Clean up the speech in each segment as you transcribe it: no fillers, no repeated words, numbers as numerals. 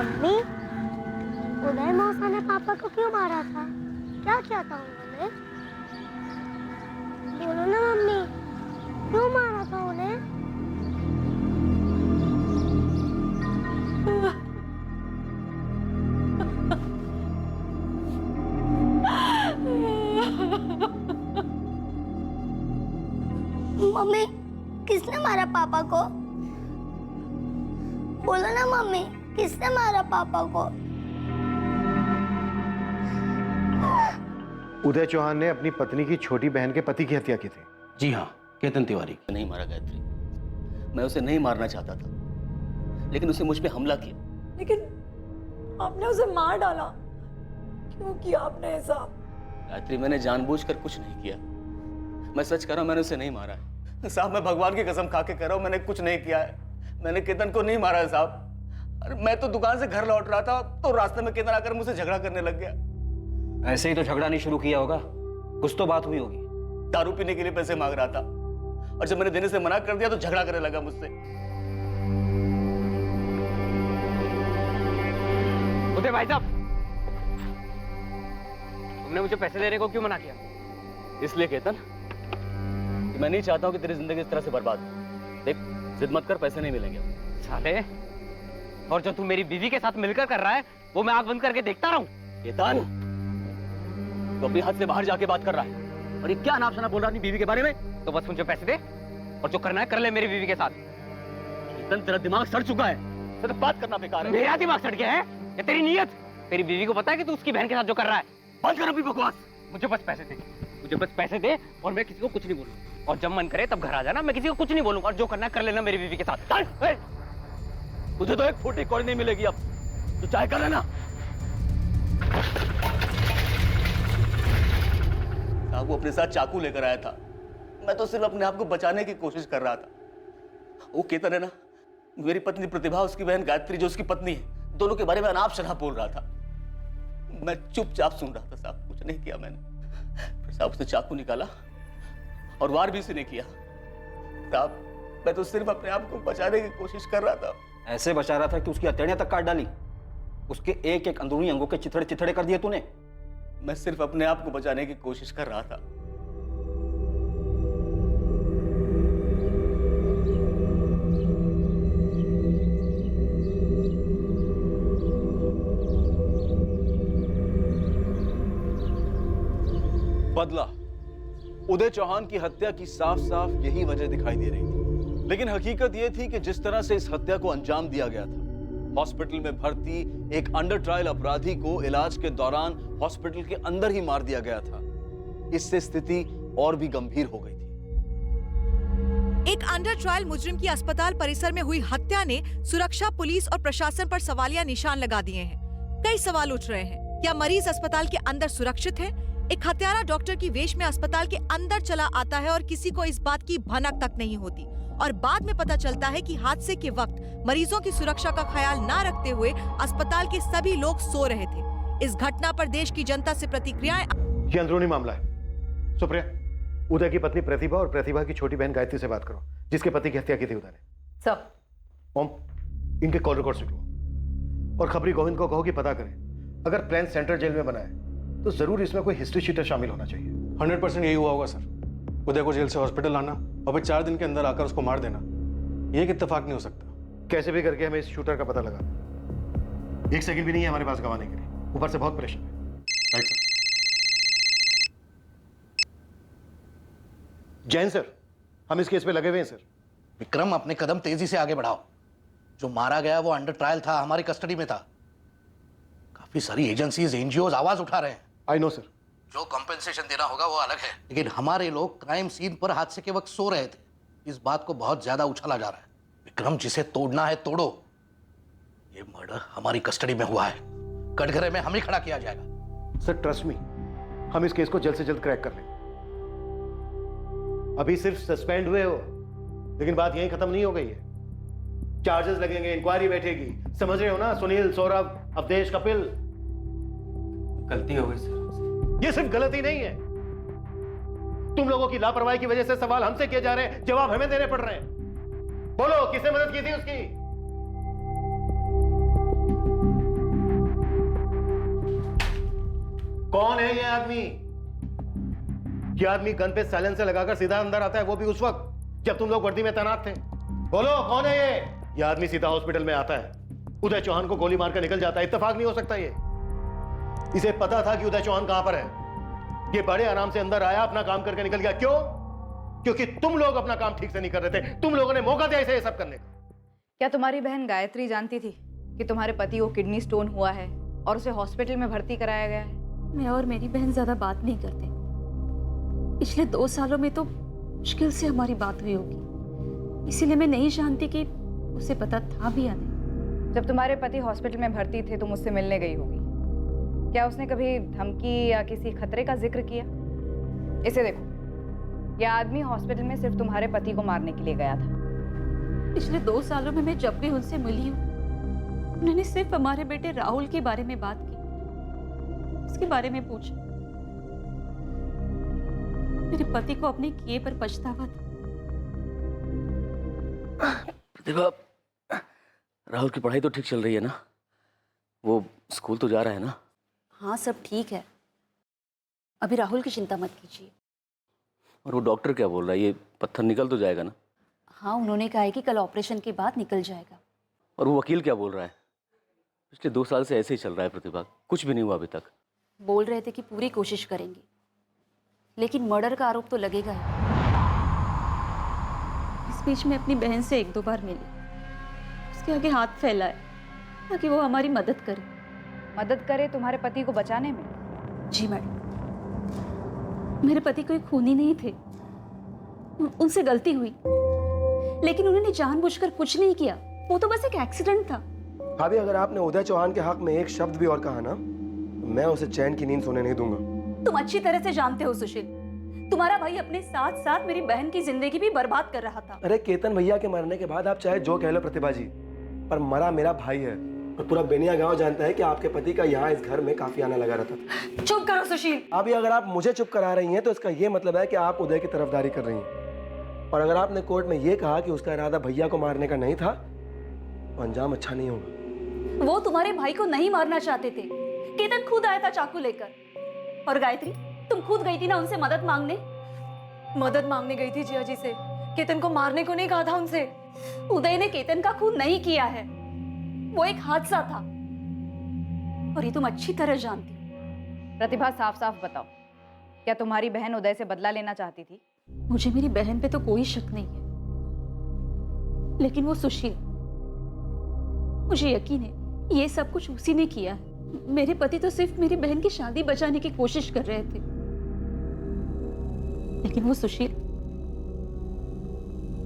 Mummy, उदय मौसा ने पापा को क्यों मारा था? क्या किया था उन्होंने? बोलो ना मम्मी, क्यों मारा था उन्हें? मम्मी, किसने मारा पापा को? बोलो ना मम्मी, किसने मारा पापा को? उदय चौहान ने अपनी पत्नी की छोटी बहन के पति की हत्या की थी। जी हाँ, केतन तिवारी। नहीं मारा गायत्री, मैं उसे नहीं मारना चाहता था, लेकिन उसे मुझ पे हमला किया। लेकिन आपने उसे मार डाला, क्यों किया आपने ऐसा? गायत्री, मैंने जानबूझकर कुछ नहीं किया। मैं सच कह रहा हूं, मैंने उसे नहीं मारा है साहब। मैं भगवान की कसम खा के कह रहा हूं, मैंने कुछ नहीं किया है। मैंने केतन को नहीं मारा है साहब। अरे मैं तो दुकान से घर लौट रहा था, तो रास्ते में केतन आकर मुझसे झगड़ा करने लग गया। ऐसे ही तो झगड़ा नहीं शुरू किया होगा, कुछ तो बात हुई होगी। दारू पीने के लिए पैसे मांग रहा था, और जब मैंने देने से मना कर दिया तो झगड़ा करने लगा मुझसे। उदय भाई साहब, तुमने मुझे पैसे देने को क्यों मना किया? इसलिए केतन कि मैं नहीं चाहता हूं कि तेरी जिंदगी इस तरह से बर्बाद हो। देख, जिद मत कर, पैसे नहीं मिलेंगे साले। और जो तू मेरी बीवी के साथ मिलकर कर रहा है, वो मैं आंख बंद करके देखता रहूं? केतन, तो अपनी हद से बाहर जाके बात कर रहा है, और ये क्या नाम सुना बोल रहा है बीवी के बारे में? तो बस मुझे पैसे दे, और जो करना है कर ले मेरी बीवी के साथ। केतन, तेरा दिमाग सड़ चुका है, तो बात करना बेकार है। मेरा दिमाग सड़ गया है या तेरी नीयत? तेरी बीवी को पता है कि तू उसकी बहन के साथ जो कर रहा है? बंद कर अपनी बकवास। मुझे बस पैसे दे, मुझे बस पैसे दे, और मैं किसी को कुछ नहीं बोलूंगा। और जब मन करे तब घर आ जाना, मैं किसी को कुछ नहीं बोलूंगा, और जो करना है कर लेना मेरी बीवी के साथ। तुझे तो एक फूटी कौड़ी नहीं मिलेगी अब, तो चाहे कर लेना। वो अपने साथ चाकू लेकर आया था, मैं तो सिर्फ अपने आप को बचाने की कोशिश कर रहा था। वो केतन है ना, मेरी पत्नी प्रतिभा, उसकी बहन गायत्री जो उसकी पत्नी है, दोनों के बारे में अनाप शनाप बोल रहा था। मैं चुपचाप सुन रहा था साहब, कुछ नहीं किया मैंने। फिर साहब उसने चाकू निकाला और वार भी उसने किया। साहब, मैं तो सिर्फ अपने आप को बचाने की कोशिश कर रहा था। ऐसे बचा रहा था कि उसकी हथेलियां तक काट डाली, उसके एक एक अंदरूनी अंगों के चिथड़े चिथड़े कर दिए तूने। मैं सिर्फ अपने आप को बचाने की कोशिश कर रहा था। बदला, उदय चौहान की हत्या की साफ साफ यही वजह दिखाई दे रही थी, लेकिन हकीकत यह थी कि जिस तरह से इस हत्या को अंजाम दिया गया था, हॉस्पिटल में भर्ती एक अंडर ट्रायल अपराधी को इलाज के दौरान हॉस्पिटल के अंदर ही मार दिया गया था। इससे स्थिति और भी गंभीर हो गई थी। एक अंडर ट्रायल मुजरिम की अस्पताल परिसर में हुई हत्या ने सुरक्षा, पुलिस और प्रशासन पर सवालिया निशान लगा दिए हैं। कई सवाल उठ रहे हैं, क्या मरीज अस्पताल के अंदर सुरक्षित है? एक हत्यारा डॉक्टर की वेश में अस्पताल के अंदर चला आता है और किसी को इस बात की भनक तक नहीं होती, और बाद में पता चलता है कि हादसे के वक्त मरीजों की सुरक्षा का ख्याल न रखते हुए अस्पताल के सभी लोग सो रहे थे। इस घटना पर देश की जनता से प्रतिक्रियाएं। ये अंदरूनी मामला है। सुप्रिया, उदय की पत्नी प्रतिभा और प्रतिभा की छोटी बहन गायत्री से बात करो, जिसके पति की हत्या की थी उदय ने। सर। ओम, इनके कॉल रिकॉर्ड निकलो, और खबरी गोविंद को कहो कि पता करें। अगर प्लान सेंट्रल जेल में बना है तो जरूर इसमें कोई हिस्ट्री शीटर शामिल होना चाहिए। 100% यही हुआ होगा सर। उदय को जेल से हॉस्पिटल लाना और फिर 4 दिन के अंदर आकर उसको मार देना, ये एक इत्तेफाक नहीं हो सकता। कैसे भी करके हमें इस शूटर का पता लगा। 1 सेकंड भी नहीं है हमारे पास गंवाने के लिए, ऊपर से बहुत प्रेशर है। Right sir. जैन सर, हम इस केस पे लगे हुए हैं सर। विक्रम, अपने कदम तेजी से आगे बढ़ाओ। जो मारा गया वो अंडर ट्रायल था, हमारी कस्टडी में था। काफी सारी एजेंसीज, एनजीओज आवाज उठा रहे हैं। I know sir. जो कॉम्पेंसेशन देना होगा वो अलग है, लेकिन हमारे लोग क्राइम सीन पर हादसे के वक्त सो रहे थे। इस बात को बहुत ज्यादा उछाला जा रहा है। विक्रम, जिसे तोड़ना है तोड़ो। ये मर्डर हमारी कस्टडी में हुआ है, कटघरे में हम ही खड़ा किया जाएगा। सर ट्रस्ट मी, हम इस केस को जल्द से जल्द क्रैक कर लेंगे। अभी सिर्फ सस्पेंड हुए हो, लेकिन बात यहीं खत्म नहीं हो गई है। चार्जेस लगेंगे, इंक्वायरी बैठेगी, समझ रहे हो ना? सुनील, सौरभ, अवधेश, कपिल। गलती हो गई सर। ये सिर्फ गलती नहीं है, तुम लोगों की लापरवाही की वजह से सवाल हमसे किए जा रहे हैं, जवाब हमें देने पड़ रहे हैं। बोलो, किसने मदद की थी उसकी? कौन है ये आदमी? ये आदमी गन पे साइलेंसर लगाकर सीधा अंदर आता है, वो भी उस वक्त जब तुम लोग वर्दी में तैनात थे। बोलो कौन है ये? ये आदमी सीधा हॉस्पिटल में आता है, उदय चौहान को गोली मारकर निकल जाता है। इत्तेफाक नहीं हो सकता ये। इसे पता था कि उदय चौहान कहां पर है। ये बड़े आराम से अंदर आया, अपना काम करके निकल गया। क्यों? क्योंकि तुम लोग अपना काम ठीक से नहीं कर रहे थे। तुम लोगों ने मौका दिया इसे ये सब करने का। क्या तुम्हारी बहन गायत्री जानती थी कि तुम्हारे पति को किडनी स्टोन हुआ है और उसे हॉस्पिटल में भर्ती कराया गया है? मैं और मेरी बहन ज्यादा बात नहीं करते। पिछले 2 सालों में तो मुश्किल से हमारी बात हुई होगी, इसीलिए मैं नहीं जानती कि उसे पता था भी या नहीं। जब तुम्हारे पति हॉस्पिटल में भर्ती थे तुम उससे मिलने गई होगी। क्या उसने कभी धमकी या किसी खतरे का जिक्र किया? इसे देखो, यह आदमी हॉस्पिटल में सिर्फ तुम्हारे पति को मारने के लिए गया था। पिछले 2 सालों में मैं जब भी उनसे मिली हूँ, उन्होंने सिर्फ हमारे बेटे राहुल के बारे में बात की, उसके बारे में पूछा। मेरे पति को अपने किए पर पछतावा था। प्रतिभा, राहुल की पढ़ाई तो ठीक चल रही है ना? वो स्कूल तो जा रहा है ना? हाँ, सब ठीक है। अभी राहुल की चिंता मत कीजिए। और वो डॉक्टर क्या बोल रहा है? ये पत्थर निकल तो जाएगा ना? हाँ, उन्होंने कहा है कि कल ऑपरेशन के बाद निकल जाएगा। और वो वकील क्या बोल रहा है? पिछले 2 साल से ऐसे ही चल रहा है प्रतिभा, कुछ भी नहीं हुआ अभी तक। बोल रहे थे कि पूरी कोशिश करेंगे, लेकिन मर्डर का आरोप तो लगेगा ही। इस बीच में अपनी बहन से 1-2 बार मिली, उसके आगे हाथ फैलाए ताकि वो हमारी मदद करे। मदद करे तुम्हारे पति को बचाने में? जी मैडम। मेरे पति कोई खूनी नहीं थे, उनसे गलती हुई, लेकिन उन्होंने जानबूझकर कुछ नहीं किया। वो तो बस एक एक्सीडेंट था। भाभी, अगर आपने उदय चौहान के हक में एक शब्द भी और कहा ना, मैं उसे चैन की नींद सोने नहीं दूंगा। तुम अच्छी तरह से जानते हो सुशील, तुम्हारा भाई अपने साथ साथ मेरी बहन की जिंदगी भी बर्बाद कर रहा था। अरे केतन भैया के मरने के बाद आप चाहे जो कह लो प्रतिभा जी, पर मरा मेरा भाई है। और पूरा बेनिया गांव जानता है कि आपके पति का यहाँ इस घर में काफी आना लगा रहता था। चुप करो सुशील। अभी अगर आप मुझे चुप करा रही हैं तो इसका ये मतलब है कि आप उदय की तरफदारी कर रही हैं। और अगर आपने कोर्ट में ये कहा कि उसका इरादा भैया को मारने का नहीं था, तो अंजाम अच्छा नहीं होगा। वो तुम्हारे भाई को नहीं मारना चाहते थे। केतन खुद आया था चाकू लेकर। और गायत्री, तुम खुद गई थी ना उनसे मदद मांगने? मदद मांगने गई थी जिया जी से, केतन को मारने को नहीं कहा था उनसे। उदय ने केतन का खून नहीं किया है, वो एक हादसा था, और ये तुम अच्छी तरह जानती हो। प्रतिभा, साफ साफ बताओ, क्या तुम्हारी बहन उदय से बदला लेना चाहती थी? मुझे मेरी बहन पे तो कोई शक नहीं है, लेकिन वो सुशील, मुझे यकीन है ये सब कुछ उसी ने किया है। मेरे पति तो सिर्फ मेरी बहन की शादी बचाने की कोशिश कर रहे थे, लेकिन वो सुशील,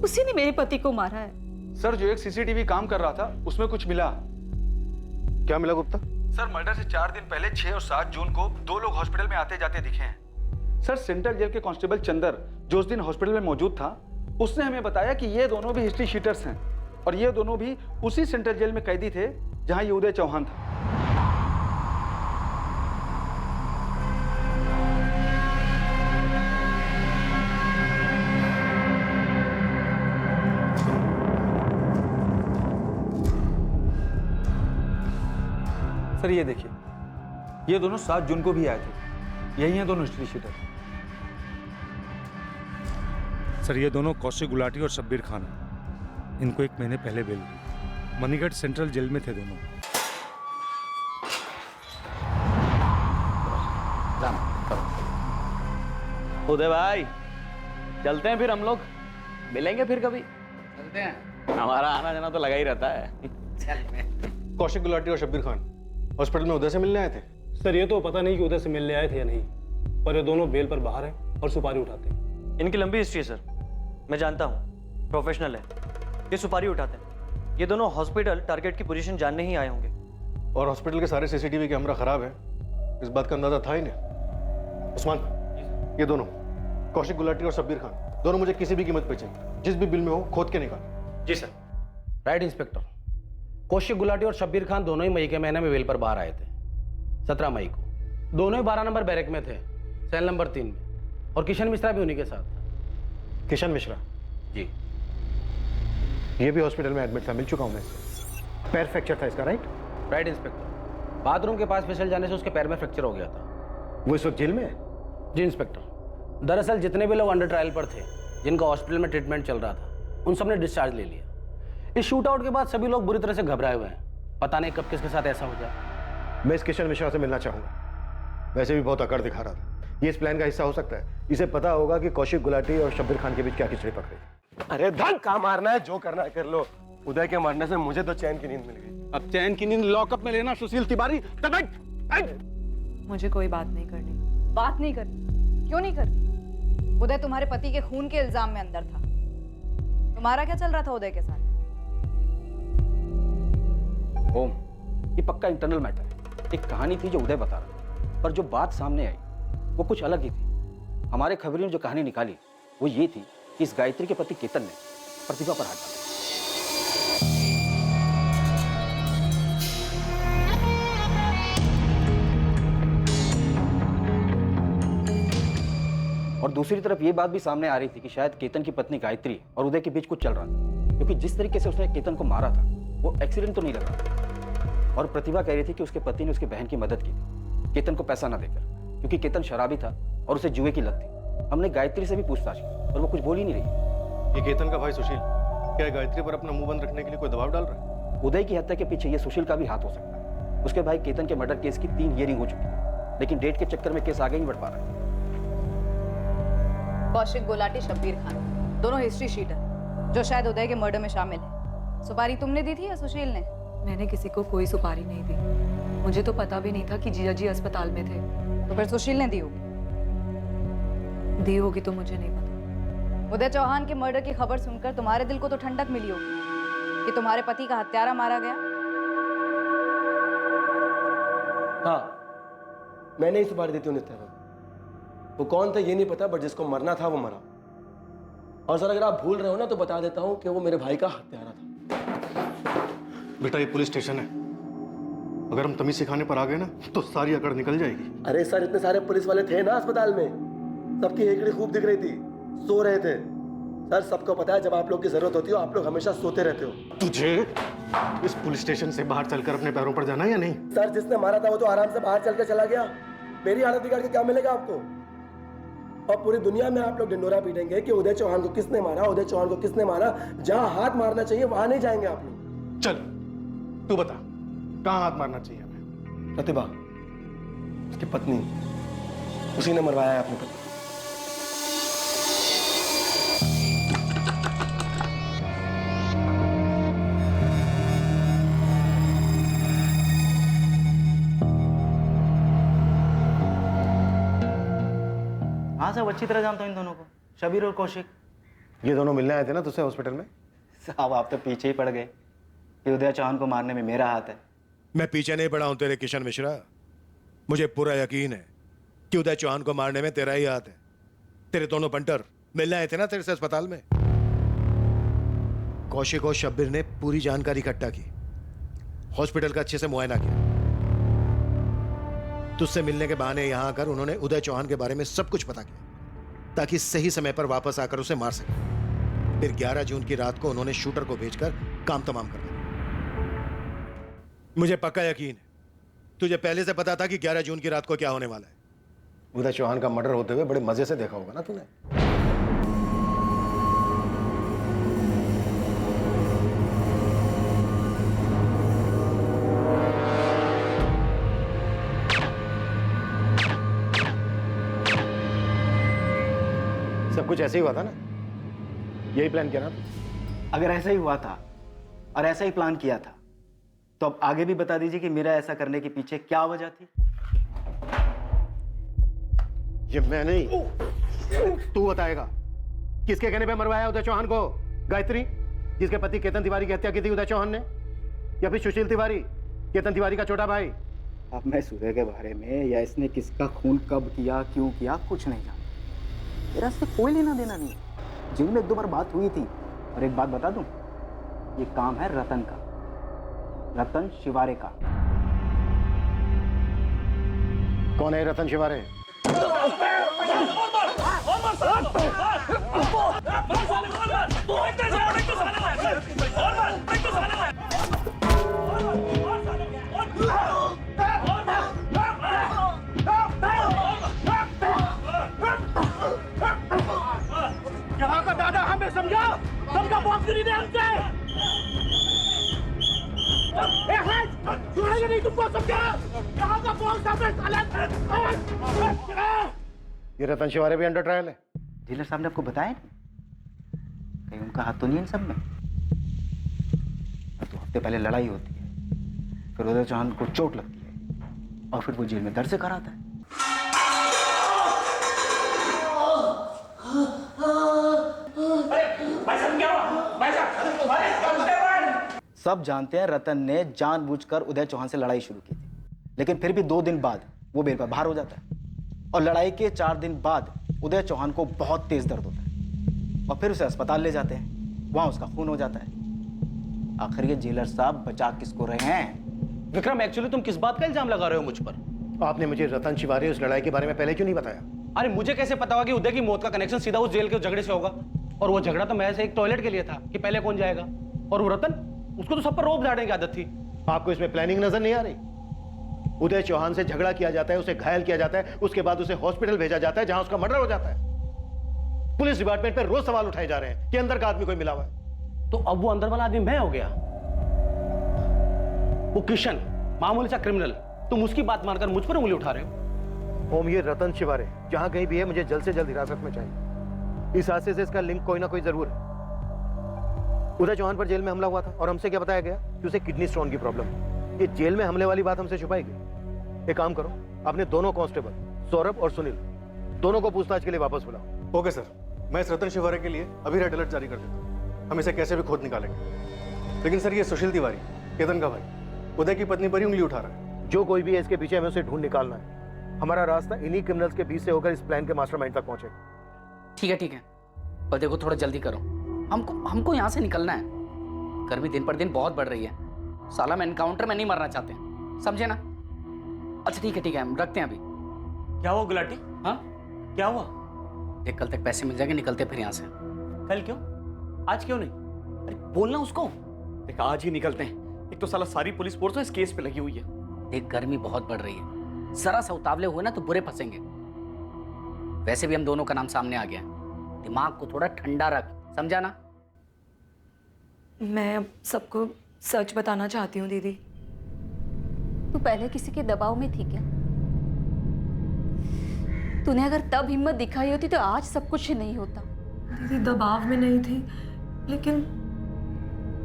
उसी ने मेरे पति को मारा है। सर, जो एक सीसीटीवी काम कर रहा था उसमें कुछ मिला। क्या मिला गुप्ता? सर, मर्डर से 4 दिन पहले 6 और 7 जून को 2 लोग हॉस्पिटल में आते जाते दिखे हैं। सर, सेंट्रल जेल के कांस्टेबल चंदर, जो उस दिन हॉस्पिटल में मौजूद था, उसने हमें बताया कि ये दोनों भी हिस्ट्री शीटर्स हैं और ये दोनों भी उसी सेंट्रल जेल में कैदी थे जहां ये उदय चौहान था। सर, ये देखिए, ये दोनों 7 जून को भी आए थे। यही हैं दोनों हिस्ट्री शीटर। सर, ये दोनों कौशिक गुलाटी और शब्बीर खान हैं। इनको 1 महीने पहले बेल हुई। मणिगढ़ सेंट्रल जेल में थे दोनों। उदय भाई, चलते हैं फिर हम लोग, मिलेंगे फिर कभी। चलते हैं, हमारा आना जाना तो लगा ही रहता है। कौशिक गुलाटी और शब्बीर खान हॉस्पिटल में उदय से मिलने आए थे। सर, ये तो पता नहीं कि उदय से मिलने आए थे या नहीं, पर ये दोनों बेल पर बाहर हैं और सुपारी उठाते हैं। इनकी लंबी हिस्ट्री है सर, मैं जानता हूँ, प्रोफेशनल है। ये सुपारी उठाते हैं। ये दोनों हॉस्पिटल टारगेट की पोजीशन जानने ही आए होंगे। और हॉस्पिटल के सारे सीसीटीवी कैमरा खराब है, इस बात का अंदाजा था ही नहीं। उस्मान, ये दोनों कौशिक गुलाटी और शब्बीर खान, दोनों मुझे किसी भी कीमत पे चाहिए। जिस भी बिल में हो खोद के निकाल। जी sir. Right inspector. Kaushik Gulati और शब्बीर खान दोनों ही मई के महीने में बेल पर बाहर आए थे, 17 मई को। दोनों ही 12 नंबर बैरक में थे, सेल नंबर 3 में। और किशन मिश्रा भी उन्हीं के साथ था। किशन मिश्रा? जी। ये भी हॉस्पिटल में एडमिट था, मिल चुका हूं मैं इससे। पैर फ्रैक्चर था इसका, राइट? Right inspector. बाथरूम के पास फिसल जाने से उसके पैर में फ्रैक्चर हो गया था। वो इस वक्त जेल में है? जी इंस्पेक्टर, दरअसल जितने भी लोग अंडर ट्रायल पर थे, जिनका हॉस्पिटल में ट्रीटमेंट चल रहा था, उन सब ने डिस्चार्ज ले लिया। इस शूट आउट के बाद सभी लोग बुरी तरह से घबराए हुए हैं। पता नहीं कब किसके साथ ऐसा हो जाए। मैं इस किशन मिश्रा से मिलना चाहूंगा। वैसे भी बहुत अकड़ दिखा रहा था। ये इस प्लान का हिस्सा हो सकता है। इसे पता होगा कि कौशिक गुलाटी और शब्बीर खान के बीच क्या खिचड़ी पक रही। अरे धन कहाँ मारना है, जो करना है कर लो। उदय के मरने से मुझे तो चैन की नींद मिल गई। अब चैन की नींद लॉकअप में लेना सुशील तिवारी। मुझे कोई बात नहीं करनी। बात नहीं करनी? क्यों नहीं करनी? उदय तुम्हारे पति के खून के इल्जाम में अंदर था। तुम्हारा क्या चल रहा था उदय के साथ? ओम, ये पक्का इंटरनल मैटर है। एक कहानी थी जो उदय बता रहा था, पर जो बात सामने आई वो कुछ अलग ही थी। हमारे खबरी ने जो कहानी निकाली वो ये थी कि इस गायत्री के पति केतन ने प्रतिभा पर हाथ डाला। और दूसरी तरफ ये बात भी सामने आ रही थी कि शायद केतन की पत्नी गायत्री और उदय के बीच कुछ चल रहा था, क्योंकि जिस तरीके से उसने केतन को मारा था वो एक्सीडेंट तो नहीं लग रहा था। और प्रतिभा कह रही थी कि उसके पति ने उसकी बहन की मदद की थी, केतन को पैसा ना देकर, क्योंकि केतन शराबी था और उसे जुए की लत थी। हमने गायत्री से भी पूछताछ की और वो कुछ बोल ही नहीं रही। ये केतन का भाई सुशील क्या गायत्री पर अपना मुंह बंद रखने के लिए कोई दबाव डाल रहा है? उदय की हत्या के पीछे ये सुशील का भी हाथ हो सकता है। उसके भाई केतन के मर्डर केस की 3 हियरिंग हो चुकी है, लेकिन डेट के चक्कर में केस आगे नहीं बढ़ पा रहा है। कौशिक गुलाटी, शब्बीर खान, दोनों हिस्ट्री शीटर जो शायद उदय के मर्डर में शामिल है। सुपारी तुमने दी थी या सुशील ने? मैंने किसी को कोई सुपारी नहीं दी। मुझे तो पता भी नहीं था कि जीजा जी अस्पताल में थे। तो फिर सुशील ने दी होगी। दी होगी तो मुझे नहीं पता। उदय चौहान के मर्डर की खबर सुनकर तुम्हारे दिल को तो ठंडक मिली होगी कि तुम्हारे पति का हत्यारा मारा गया। हाँ, मैंने ही सुपारी दी थी उन्हें। वो कौन थे ये नहीं पता, बट जिसको मरना था वो मरा। और सर अगर आप भूल रहे हो ना तो बता देता हूँ कि वो मेरे भाई का हत्यारा था। बेटा ये पुलिस स्टेशन है, अगर हम तमीज सिखाने पर आ गए ना तो सारी अकड़ निकल जाएगी। अरे सर इतने सारे पुलिस वाले थे ना अस्पताल में, सबकी हेकड़ी खूब दिख रही थी, सो रहे थे। सर सबको पता है जब आप लोग की जरूरत होती हो आप लोग हमेशा सोते रहते हो। तुझे इस पुलिस स्टेशन से बाहर चलकर अपने पैरों पर जाना है या नहीं? सर जिसने मारा था वो तो आराम से बाहर चल के चला गया। मेरी हालत बिगाड़ के क्या मिलेगा आपको? और पूरी दुनिया में आप लोग ढिंडोरा पीटेंगे कि उदय चौहान को किसने मारा, उदय चौहान को किसने मारा। जहां हाथ मारना चाहिए वहां नहीं जाएंगे आप लोग। चल तू बता कहां हाथ मारना चाहिए हमें? प्रतिभा, उसकी पत्नी, उसी ने मरवाया है अपने पति। हाँ साहब, अच्छी तरह जानता हूँ इन दोनों को, शबीर और कौशिक। ये दोनों मिलने आए थे ना तुझसे हॉस्पिटल में? साहब आप तो पीछे ही पड़ गए कि उदय चौहान को मारने में मेरा हाथ है। मैं पीछे नहीं पड़ा हूं तेरे किशन मिश्रा। मुझे पूरा यकीन है कि उदय चौहान को मारने में तेरा ही हाथ है। तेरे दोनों बंटर मिलने आए थे ना तेरे से अस्पताल में। कौशिक और शब्बीर ने पूरी जानकारी इकट्ठा की, हॉस्पिटल का अच्छे से मुआयना किया। तुझसे मिलने के बहाने यहां आकर उन्होंने उदय चौहान के बारे में सब कुछ पता किया ताकि सही समय पर वापस आकर उसे मार सके। फिर 11 जून की रात को उन्होंने शूटर को भेजकर काम तमाम कर दिया। मुझे पक्का यकीन है तुझे पहले से पता था कि 11 जून की रात को क्या होने वाला है। उदय चौहान का मर्डर होते हुए बड़े मजे से देखा होगा ना तूने। सब कुछ ऐसे ही हुआ था ना? यही प्लान किया ना? अगर ऐसा ही हुआ था और ऐसा ही प्लान किया था तो अब आगे भी बता दीजिए कि मेरा ऐसा करने के पीछे क्या वजह थी। ये मैं नहीं, तू बताएगा। किसके कहने पे मरवाया उदय चौहान को? गायत्री, जिसके पति केतन तिवारी की हत्या की थी उदय चौहान ने, या फिर सुशील तिवारी, केतन तिवारी का छोटा भाई? अब मैं सूर्य के बारे में या इसने किसका खून कब किया, क्यों किया, कुछ नहीं जानता। मेरा इससे कोई लेना देना नहीं है। जिन में 1-2 बार बात हुई थी। और एक बात बता दूं, ये काम है रतन का, रतन शिवारे का। कौन है रतन शिवारे? नहीं तुमको समझा? यहाँ का बॉस सामने साले। ये रतन शिवारे भी अंडर ट्रायल है। जेलर साहब ने आपको बताया नहीं? कहीं उनका हाथ तो नहीं है इन सब में? तो हफ्ते पहले लड़ाई होती है, फिर उदय चौहान को चोट लगती है और फिर वो जेल में दर्द से कराता है। सब जानते हैं रतन ने जानबूझकर उदय चौहान से लड़ाई शुरू की थी, लेकिन फिर भी 2 दिन बाद वो बेल पर बाहर हो जाता है और लड़ाई के 4 दिन बाद उदय चौहान को बहुत तेज दर्द होता है और फिर उसे अस्पताल ले जाते हैं, वहां उसका खून हो जाता है। आखिर ये जेलर साहब बचा किसको रहे हैं? विक्रम, एक्चुअली तुम किस बात का इल्जाम लगा रहे हो मुझ पर? आपने मुझे रतन शिवारे उस लड़ाई के बारे में पहले क्यों नहीं बताया? अरे मुझे कैसे पता होगा कि उदय की मौत का कनेक्शन सीधा उस जेल के झगड़े से होगा? और वो झगड़ा तो महज एक टॉयलेट के लिए था कि पहले कौन जाएगा। और वो रतन, उसको तो सब पर रोब झाड़ने की आदत थी। आपको इसमें प्लानिंग नजर नहीं आ रही? उदय चौहान से झगड़ा किया जाता है, उसे घायल किया जाता है, उसके बाद उसे हॉस्पिटल भेजा जाता है जहां उसका मर्डर हो जाता है। पुलिस डिपार्टमेंट पर रोज सवाल उठाए जा रहे हैं कि अंदर का आदमी कोई मिला हुआ है। तो अब वो अंदर वाला आदमी मैं हो गया? वो किशन, मामूली सा क्रिमिनल, तुम उसकी बात मानकर मुझ पर उंगली उठा रहे हो? ओम, ये रतन शिवारे जहां कहीं भी है, मुझे जल्द से जल्द हिरासत में चाहिए। इस हादसे से इसका लिंक कोई ना कोई जरूर है। उदय चौहान पर जेल में हमला हुआ था और हमसे क्या बताया गया कि उसे किडनी स्टोन की प्रॉब्लम है। ये जेल में हमले वाली बात हमसे छुपाएगी। एक काम करो, अपने दोनों कांस्टेबल सौरभ और सुनील दोनों को पूछताछ के लिए वापस बुलाओ। ओके सर, मैं इस रतन शिवारे के लिए अभी रेड अलर्ट जारी कर देता हूँ। हम इसे कैसे भी खोद निकालेंगे। लेकिन सर, ये सुशील तिवारी, केतन का भाई, उदय की पत्नी पर ही उंगली उठा रहा है। जो कोई भी है, इसके पीछे हमें उसे ढूंढ निकालना है। हमारा रास्ता इन्हीं क्रिमिनल्स के बीच से होकर इस प्लान के मास्टरमाइंड तक पहुंचेगा। ठीक है, पर देखो थोड़ा जल्दी करो, हमको यहाँ से निकलना है। गर्मी दिन पर दिन बहुत बढ़ रही है। साला मैं एनकाउंटर में नहीं मरना चाहते, समझे ना? अच्छा ठीक है, हम रखते हैं अभी। क्या हुआ गुलाटी? हाँ क्या हुआ? देख, कल तक पैसे मिल जाएंगे, निकलते फिर यहाँ से। कल क्यों? आज क्यों नहीं? अरे बोलना उसको। देख, आज ही निकलते हैं। एक तो साला सारी पुलिस फोर्स इस केस पे लगी हुई है। देख, गर्मी बहुत बढ़ रही है, जरा सा उतावले हुए ना तो बुरे फंसेंगे। वैसे भी हम दोनों का नाम सामने आ गया, दिमाग को थोड़ा ठंडा रख, समझा ना? मैं अब सबको सच बताना चाहती हूँ दीदी। तू पहले किसी के दबाव में थी क्या? तूने अगर तब हिम्मत दिखाई होती तो आज सब कुछ नहीं होता। दीदी दबाव में नहीं थी, लेकिन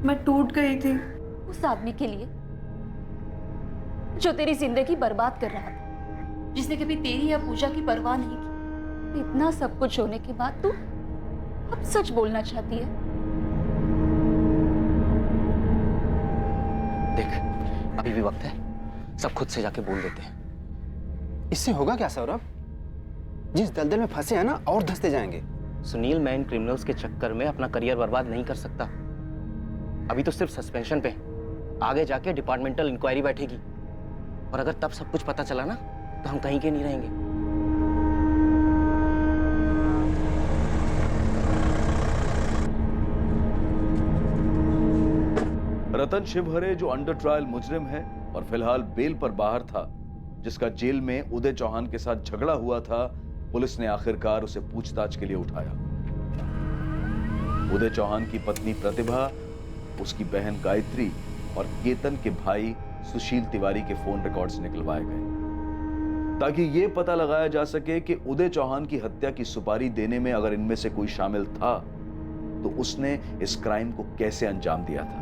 मैं टूट गई थी उस आदमी के लिए जो तेरी जिंदगी बर्बाद कर रहा था, जिसने कभी तेरी या पूजा की परवाह नहीं की। इतना सब कुछ होने के बाद तू अब सच बोलना चाहती है? देख, अभी भी वक्त है, सब खुद से जाके बोल देते हैं। इससे होगा क्या सौरभ? जिस दलदल में फंसे हैं ना, और धंसते जाएंगे। सुनील, मैं इन क्रिमिनल्स के चक्कर में अपना करियर बर्बाद नहीं कर सकता। अभी तो सिर्फ सस्पेंशन पे, आगे जाके डिपार्टमेंटल इंक्वायरी बैठेगी और अगर तब सब कुछ पता चला ना तो हम कहीं के नहीं रहेंगे। रतन शिवहरे जो अंडर ट्रायल मुजरिम है और फिलहाल बेल पर बाहर था, जिसका जेल में उदय चौहान के साथ झगड़ा हुआ था, पुलिस ने आखिरकार उसे पूछताछ के लिए उठाया। उदय चौहान की पत्नी प्रतिभा, उसकी बहन गायत्री और केतन के भाई सुशील तिवारी के फोन रिकॉर्ड्स निकलवाए गए ताकि यह पता लगाया जा सके कि उदय चौहान की हत्या की सुपारी देने में अगर इनमें से कोई शामिल था तो उसने इस क्राइम को कैसे अंजाम दिया था।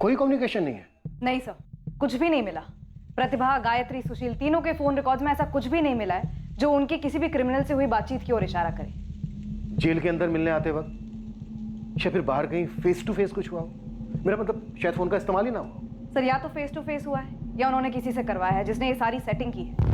कोई कम्युनिकेशन नहीं है? नहीं सर, कुछ भी नहीं मिला। प्रतिभा, गायत्री, सुशील, तीनों के फोन रिकॉर्ड्स में ऐसा कुछ भी नहीं मिला है जो उनकी किसी भी क्रिमिनल से हुई बातचीत की ओर इशारा करे। जेल के अंदर मिलने आते वक्त या फिर बाहर कहीं फेस टू फेस कुछ हुआ हो? मेरा मतलब शायद फोन का इस्तेमाल ही ना हो। सर, या तो फेस टू फेस हुआ है या उन्होंने किसी से करवाया है जिसने ये सारी सेटिंग की है।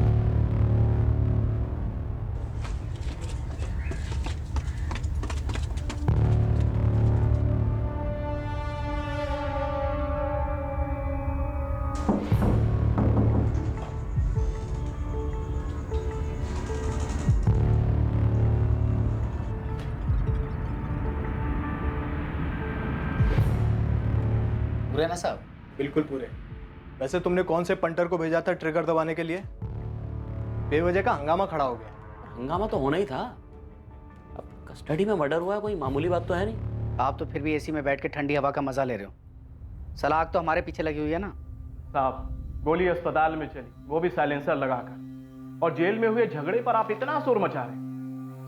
पूरे ना साहब? बिल्कुल पूरे। वैसे तुमने कौन से पंटर को भेजा था ट्रिगर दबाने के लिए? बेवजह का हंगामा खड़ा हो गया। हंगामा तो होना ही था। अब कस्टडी में मर्डर हुआ है, कोई मामूली बात तो है नहीं। आप तो फिर भी एसी में बैठ के ठंडी हवा का मजा ले रहे हो। सलाख तो हमारे पीछे लगी हुई है ना। साहब गोली अस्पताल में चली, वो भी साइलेंसर लगाकर, और जेल में हुए झगड़े पर आप इतना शोर मचा रहे।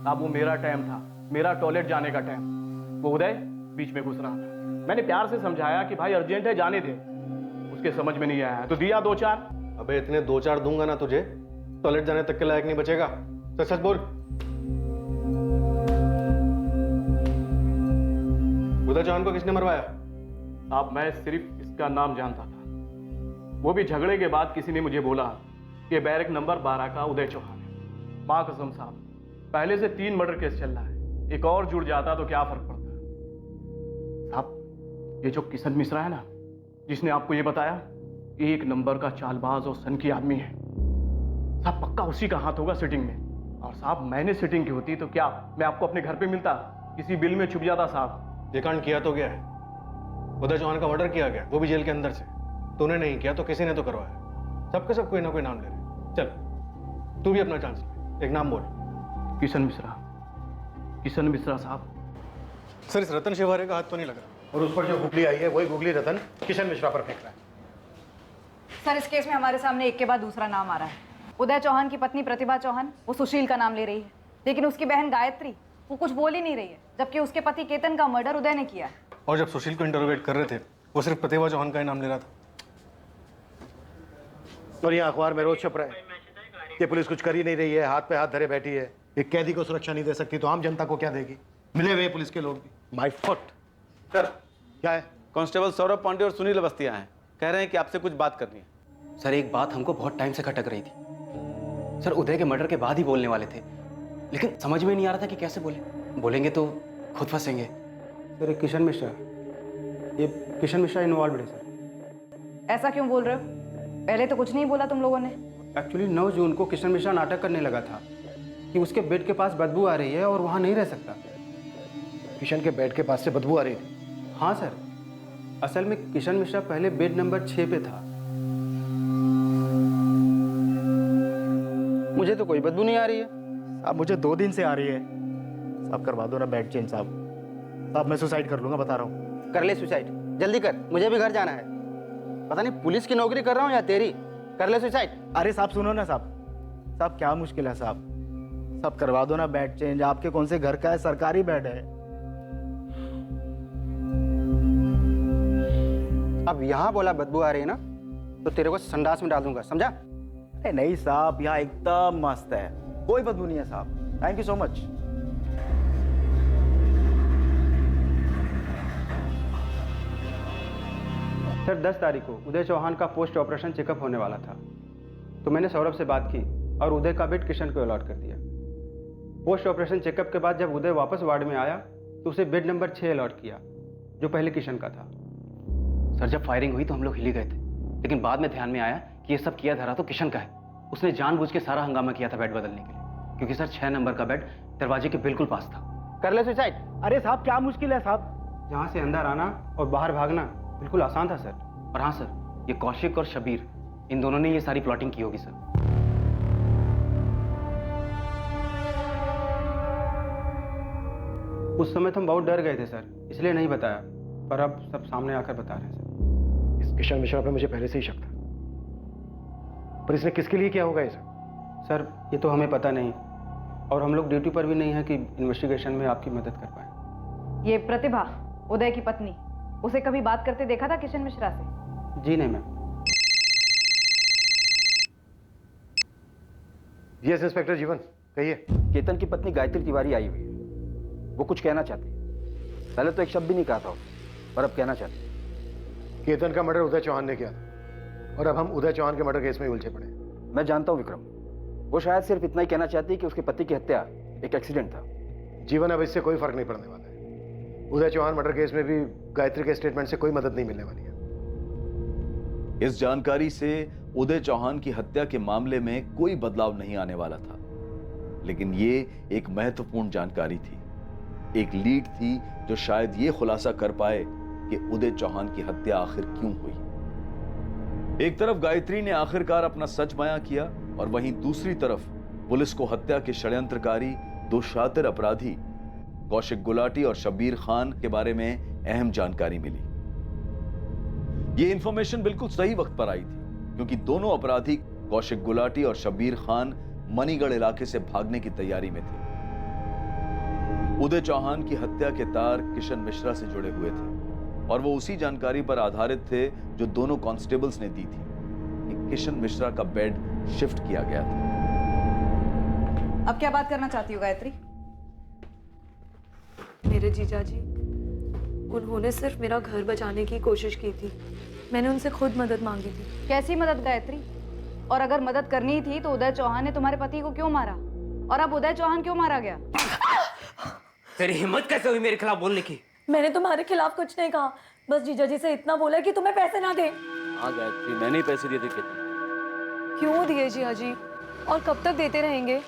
साहब वो मेरा टाइम था, मेरा टॉयलेट जाने का टाइम। वो उदय बीच में घुस रहा था। मैंने प्यार से समझाया कि भाई अर्जेंट है, जाने दे। उसके समझ में नहीं आया तो दिया 2-4। अबे इतने 2-4 दूंगा ना तुझे, टॉयलेट जाने तक के लायक नहीं बचेगा। सच सच बोल। उदय चौहान को किसने मरवाया? आप, मैं सिर्फ इसका नाम जानता था। वो भी झगड़े के बाद किसी ने मुझे बोला कि बैरक नंबर 12 का उदय चौहान है। माँ कसम साहब, पहले से 3 मर्डर केस चल रहा है, एक और जुड़ जाता तो क्या फर्क पड़ता। साहब ये जो किशन मिश्रा है ना, जिसने आपको ये बताया, 1 नंबर का चालबाज और सन की आदमी है। साहब पक्का उसी का हाथ होगा सिटिंग में। और साहब मैंने सिटिंग की होती तो क्या मैं आपको अपने घर पे मिलता, किसी बिल में छुप जाता। साहब ये कांड किया तो गया है, उदय चौहान का मर्डर किया गया, वो भी जेल के अंदर से। तूने नहीं किया तो किसी ने तो करवाया। सबके सब कोई ना कोई नाम ले रहे। चल तू भी अपना चांस ले, एक नाम बोल। किशन मिश्रा। किशन मिश्रा साहब। सर इस रतन शिवारे का हाथ तो नहीं लग रहा। और उस पर जो गुगली आई है वही गुगली रतन किशन मिश्रा पर फेंक रहा है। सर इस केस में हमारे सामने एक के बाद दूसरा नाम आ रहा है। उदय चौहान की पत्नी प्रतिभा चौहान वो सुशील का नाम ले रही है, लेकिन उसकी बहन गायत्री वो कुछ बोल ही नहीं रही है, जबकि उसके पति केतन का मर्डर उदय ने किया है। और जब सुशील को इंटरोगेट कर रहे थे वो सिर्फ प्रतिभा चौहान का ही नाम ले रहा था। और यहाँ अखबार में रोज छप रहा है कि पुलिस कुछ कर ही नहीं रही है, हाथ पे हाथ धरे बैठी है। एक कैदी को सुरक्षा नहीं दे सकती तो आम जनता को क्या देगी? मिले हुए पुलिस के लोग भी। My foot. सर क्या है? कांस्टेबल सौरभ पांडे और सुनील अवस्थी आए हैं, कह रहे हैं कि आपसे कुछ बात करनी है। सर एक बात हमको बहुत टाइम से खटक रही थी। सर उदय के मर्डर के बाद ही बोलने वाले थे, लेकिन समझ में नहीं आ रहा था कि कैसे बोलेंगे तो खुद फंसेंगे। सर किशन मिश्रा, ये किशन मिश्रा इन्वॉल्व है सर। ऐसा क्यों बोल रहे हो? पहले तो कुछ नहीं बोला तुम लोगों ने। एक्चुअली 9 जून को किशन मिश्रा नाटक करने लगा था कि उसके बेड के पास बदबू आ रही है और वहाँ नहीं रह सकता। किशन के बेड के पास से बदबू आ रही थी? हाँ सर, असल में किशन मिश्रा पहले बेड नंबर 6 पे था। मुझे तो कोई बदबू नहीं आ रही है। साहब मुझे 2 दिन से आ रही है। साहब करवा दो ना बेड चेंज साहब। साहब मैं सुसाइड कर लूंगा, बता रहा हूँ। कर ले सुसाइड, जल्दी कर, मुझे भी घर जाना है। पता नहीं पुलिस की नौकरी कर रहा हूँ या तेरी। कर ले सुसाइड। अरे साहब सुनो ना साहब, साहब क्या मुश्किल है साहब? साहब करवा दो ना बेड चेंज। आपके कौन से घर का है? सरकारी बेड है। अब यहाँ बोला बदबू आ रही है ना तो तेरे को संडास में डाल दूंगा, समझा? अरे नहीं साहब, यहाँ एकदम मस्त है, कोई बदबू नहीं है साहब। Thank you so much. Sir 10 तारीख को उदय चौहान का पोस्ट ऑपरेशन चेकअप होने वाला था, तो मैंने सौरभ से बात की और उदय का बेड किशन को अलॉट कर दिया। पोस्ट ऑपरेशन चेकअप के बाद जब उदय वापस वार्ड में आया तो उसे बेड नंबर 6 अलॉट किया, जो पहले किशन का था। सर जब फायरिंग हुई तो हम लोग हिल गए थे, लेकिन बाद में ध्यान में आया कि ये सब किया धरा तो किशन का है। उसने जानबूझ के सारा हंगामा किया था बेड बदलने के लिए, क्योंकि सर 6 नंबर का बेड दरवाजे के बिल्कुल पास था। कर ले सुसाइड। अरे साहब क्या मुश्किल है साहब? जहाँ से अंदर आना और बाहर भागना बिल्कुल आसान था सर। और हाँ सर, ये कौशिक और शबीर, इन दोनों ने ये सारी प्लॉटिंग की होगी सर। उस समय तो हम बहुत डर गए थे सर, इसलिए नहीं बताया, पर अब सब सामने आकर बता रहे हैं सर। इस किशन मिश्रा पे मुझे पहले से ही शक था, पर इसने किसके लिए किया होगा इसे? सर ये तो हमें पता नहीं, और हम लोग ड्यूटी पर भी नहीं है कि इन्वेस्टिगेशन में आपकी मदद कर पाए। ये प्रतिभा उदय की पत्नी, उसे कभी बात करते देखा था किशन मिश्रा से? जी नहीं मैम। यस इंस्पेक्टर जीवन, कहिए। केतन की पत्नी गायत्री तिवारी आई हुई है, वो कुछ कहना चाहती है। पहले तो एक शब्द भी नहीं कहा था, पर अब कहना चाहती है। केतन का मर्डर उदय चौहान ने किया था और अब हम उदय चौहान के मर्डर केस में उलझे पड़े। मैं जानता हूँ विक्रम, वो शायद सिर्फ इतना ही कहना चाहती है कि उसके पति की हत्या एक एक्सीडेंट था। जीवन अब इससे कोई फर्क नहीं पड़ने वाला है। उदय चौहान मर्डर केस में भी गायत्री के स्टेटमेंट से कोई मदद नहीं मिलने वाली है। इस जानकारी से उदय चौहान की हत्या के मामले में कोई बदलाव नहीं आने वाला था, लेकिन ये एक महत्वपूर्ण जानकारी थी, एक लीड थी जो शायद ये खुलासा कर पाए कि उदय चौहान की हत्या आखिर क्यों हुई। एक तरफ गायत्री ने आखिरकार अपना सच बयां किया और वहीं दूसरी तरफ पुलिस को हत्या के षड्यंत्रकारी दो शातिर अपराधी कौशिक गुलाटी और शब्बीर खान के बारे में अहम जानकारी मिली। ये इंफॉर्मेशन बिल्कुल सही वक्त पर आई थी, क्योंकि दोनों अपराधी कौशिक गुलाटी और शब्बीर खान मणिगढ़ इलाके से भागने की तैयारी में थे। उदय चौहान की हत्या के तार किशन मिश्रा से जुड़े हुए थे और वो उसी जानकारी पर आधारित थे जो दोनों कांस्टेबल्स ने दी थी कि किशन मिश्रा का बेड शिफ्ट किया गया था। अब क्या बात करना चाहती हो गायत्री? मेरे जीजा जी, उन्होंने सिर्फ मेरा घर बचाने की कोशिश की थी। मैंने उनसे खुद मदद मांगी थी। कैसी मदद गायत्री? और अगर मदद करनी ही थी तो उदय चौहान ने तुम्हारे पति को क्यों मारा? और अब उदय चौहान क्यों मारा गया? तेरी हिम्मत कैसे हुई मेरे खिलाफ बोलने की? मैंने तुम्हारे खिलाफ कुछ नहीं कहा, बस जीजा जी से इतना बोला कि तुम्हें पैसे ना दे। हाँ गायत्री, मैंने ही पैसे दिए थे केतन। क्यों दिए जीजा जी, और कब तक देते रहेंगे?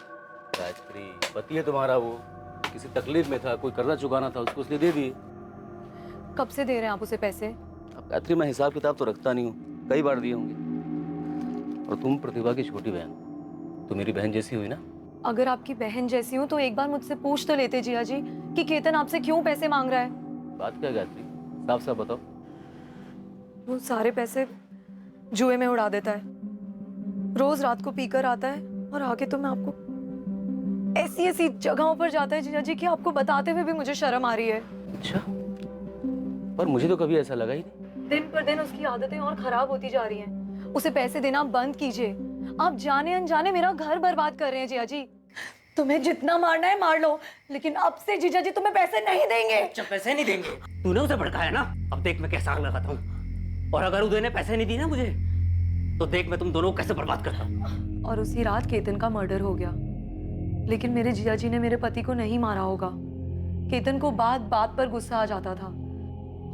गायत्री, पति है तुम्हारा, वो किसी तकलीफ में था, कोई कर्जा चुकाना था उसको, इसलिए दे दिए। कब से दे रहे हैं आप उसे पैसे? अब गायत्री, मैं हिसाब किताब तो रखता नहीं हूँ, कई बार दिए होंगे। और तुम प्रतिभा की छोटी बहन, तो मेरी बहन जैसी हुई ना। अगर आपकी बहन जैसी हो तो एक बार मुझसे पूछ तो लेते जिया जी कि केतन आपसे क्यों पैसे मांग रहा है। बात क्या गायत्री, साफ साफ बताओ। वो सारे पैसे जुए में उड़ा देता है, रोज रात को पीकर आता है और आके तो मैं आपको ऐसी ऐसी जगहों पर जाता है जिया जी कि आपको बताते हुए भी मुझे शर्म आ रही है। अच्छा, पर मुझे तो कभी ऐसा लगा ही नहीं। दिन पर दिन उसकी आदतें और खराब होती जा रही हैं। उसे पैसे देना बंद कीजिए। आप जाने अनजाने मेरा घर बर्बाद कर रहे हैं जिया जी। तुम्हें जितना मारना है मार लो, लेकिन अब से जीजा जी तुम्हें पैसे नहीं देंगे। अच्छा, पैसे नहीं देंगे? तूने उसे भड़काया ना, अब देख मैं कैसा आग लगाता हूँ। और अगर उदय ने पैसे नहीं दिए ना मुझे, तो देख मैं तुम दोनों को कैसे बर्बाद करता हूँ। और उसी रात केतन का मर्डर हो गया, लेकिन मेरे जीजा जी ने मेरे पति को नहीं मारा होगा। केतन को बात बात पर गुस्सा आ जाता था।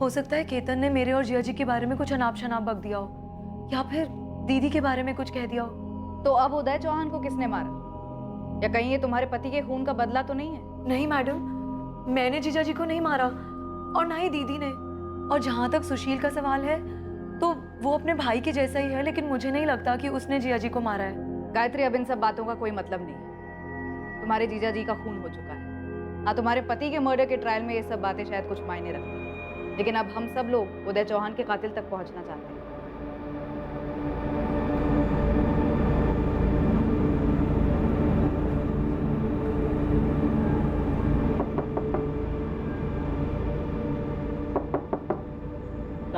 हो सकता है केतन ने मेरे और जिया जी के बारे में कुछ अनाप शनाप बक दिया हो, या फिर दीदी के बारे में कुछ कह दिया हो। तो अब उदय चौहान को किसने मारा? या कहीं ये तुम्हारे पति के खून का बदला तो नहीं है? नहीं मैडम, मैंने जीजा जी को नहीं मारा और ना ही दीदी ने। और जहां तक सुशील का सवाल है तो वो अपने भाई के जैसा ही है, लेकिन मुझे नहीं लगता कि उसने जिया जी को मारा है। गायत्री, अब इन सब बातों का कोई मतलब नहीं है। तुम्हारे जीजा जी का खून हो चुका है। हाँ, तुम्हारे पति के मर्डर के ट्रायल में ये सब बातें शायद कुछ मायने रखती हैं, लेकिन अब हम सब लोग उदय चौहान के कातिल तक पहुंचना चाहते हैं।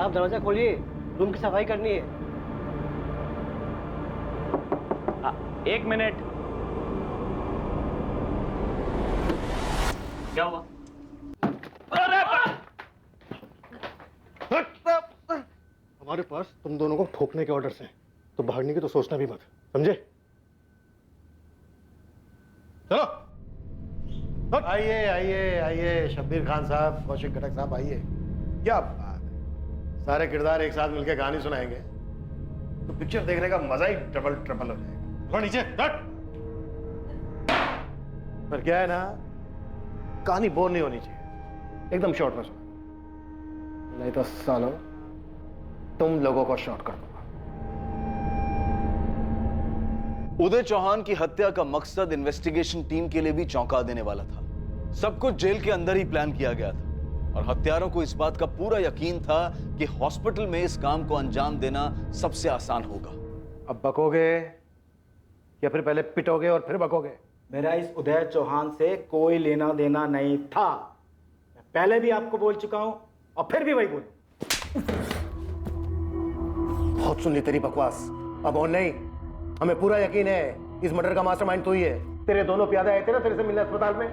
आप दरवाजा खोलिए, रूम की सफाई करनी है। एक मिनट। क्या हुआ? हमारे पास तुम दोनों को ठोकने के ऑर्डर्स हैं, तो भागने की तो सोचना भी मत, समझे? चलो आइए आइए आइए, शब्बीर खान साहब, कौशिक घटक साहब, आइए। क्या बात है, सारे किरदार एक साथ मिलकर कहानी सुनाएंगे तो पिक्चर देखने का मजा ही डबल ट्रिपल हो जाएगा। थोड़ा नीचे हट। पर क्या है ना, कहानी बोर नहीं होनी चाहिए, एकदम शॉर्ट में सुना, नहीं तो सालो तुम लोगों को शॉर्ट कर दूंगा। उदय चौहान की हत्या का मकसद इन्वेस्टिगेशन टीम के लिए भी चौंका देने वाला था। सब कुछ जेल के अंदर ही प्लान किया गया था और हत्यारों को इस बात का पूरा यकीन था कि हॉस्पिटल में इस काम को अंजाम देना सबसे आसान होगा। अब बकोगे या फिर पहले पिटोगे और फिर बकोगे? मेरा इस उदय चौहान से कोई लेना देना नहीं था। मैं पहले भी आपको बोल चुका हूं और फिर भी वही बोलूं। बहुत सुन ली तेरी बकवास, अब और नहीं। हमें पूरा यकीन है इस मर्डर का मास्टरमाइंड तू ही है। तेरे दोनों प्यादे आए थे ना तेरे से मिलने अस्पताल में,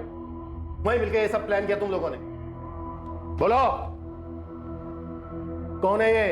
वहीं मिलके ये सब प्लान किया तुम लोगों ने। बोलो कौन है ये?